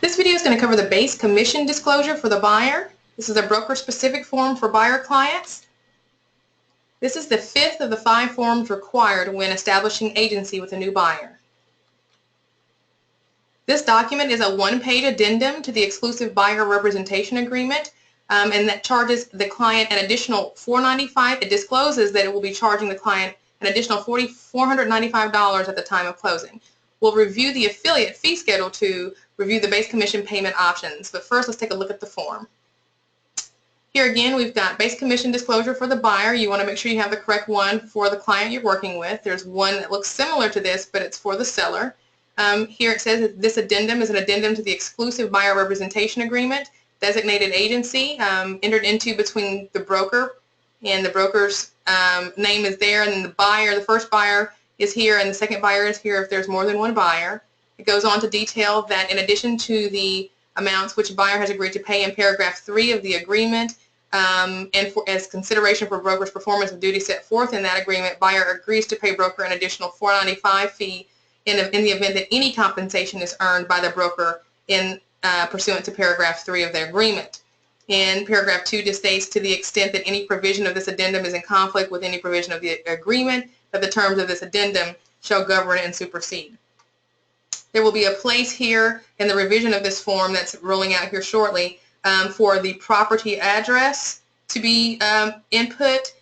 This video is going to cover the base commission disclosure for the buyer. This is a broker-specific form for buyer clients. This is the fifth of the 5 forms required when establishing agency with a new buyer. This document is a 1-page addendum to the exclusive buyer representation agreement, and that charges the client an additional $495. It discloses that it will be charging the client an additional $495 at the time of closing. We'll review the affiliate fee schedule to review the base commission payment options, but first let's take a look at the form. Here again we've got base commission disclosure for the buyer. You want to make sure you have the correct one for the client you're working with. There's one that looks similar to this, but it's for the seller. Here it says that this addendum is an addendum to the exclusive buyer representation agreement, designated agency, entered into between the broker, and the broker's name is there, and then the buyer, the first buyer is here, and the second buyer is here if there's more than one buyer. It goes on to detail that in addition to the amounts which a buyer has agreed to pay in paragraph 3 of the agreement, and as consideration for broker's performance of duties set forth in that agreement, buyer agrees to pay broker an additional $495 fee in the event that any compensation is earned by the broker in pursuant to paragraph 3 of the agreement. In paragraph 2 just states, to the extent that any provision of this addendum is in conflict with any provision of the agreement, that the terms of this addendum shall govern and supersede. There will be a place here in the revision of this form that's rolling out here shortly for the property address to be input,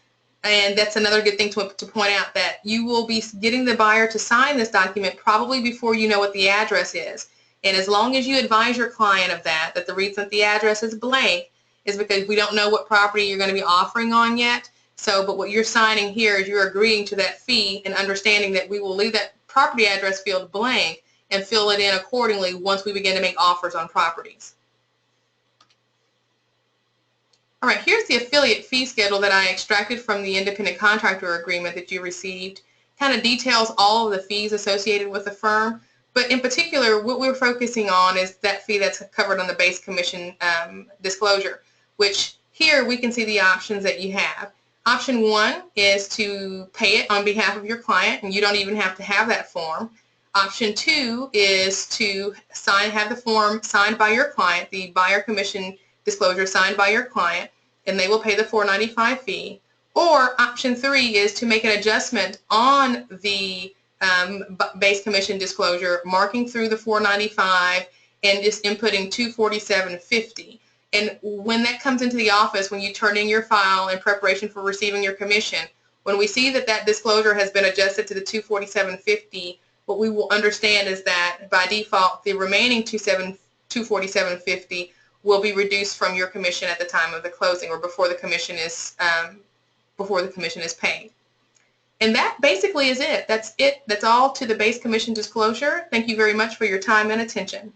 and that's another good thing to point out, that you will be getting the buyer to sign this document probably before you know what the address is. And as long as you advise your client of that the reason that the address is blank is because we don't know what property you're going to be offering on yet. But what you're signing here is you're agreeing to that fee and understanding that we will leave that property address field blank and fill it in accordingly once we begin to make offers on properties. All right, here's the affiliate fee schedule that I extracted from the independent contractor agreement that you received. Kind of details all of the fees associated with the firm, but in particular what we're focusing on is that fee that's covered on the base commission disclosure, which here we can see the options that you have. Option 1 is to pay it on behalf of your client, and you don't even have to have that form. Option 2 is to have the form signed by your client, the buyer commission disclosure signed by your client, and they will pay the $495 fee. Or option 3 is to make an adjustment on the base commission disclosure, marking through the $495 and just inputting $247.50. And when that comes into the office, when you turn in your file in preparation for receiving your commission, when we see that disclosure has been adjusted to the $247.50, what we will understand is that by default the remaining $247.50 will be reduced from your commission at the time of the closing, or before the commission is paid. And that basically is it. That's it. That's all to the base commission disclosure. Thank you very much for your time and attention.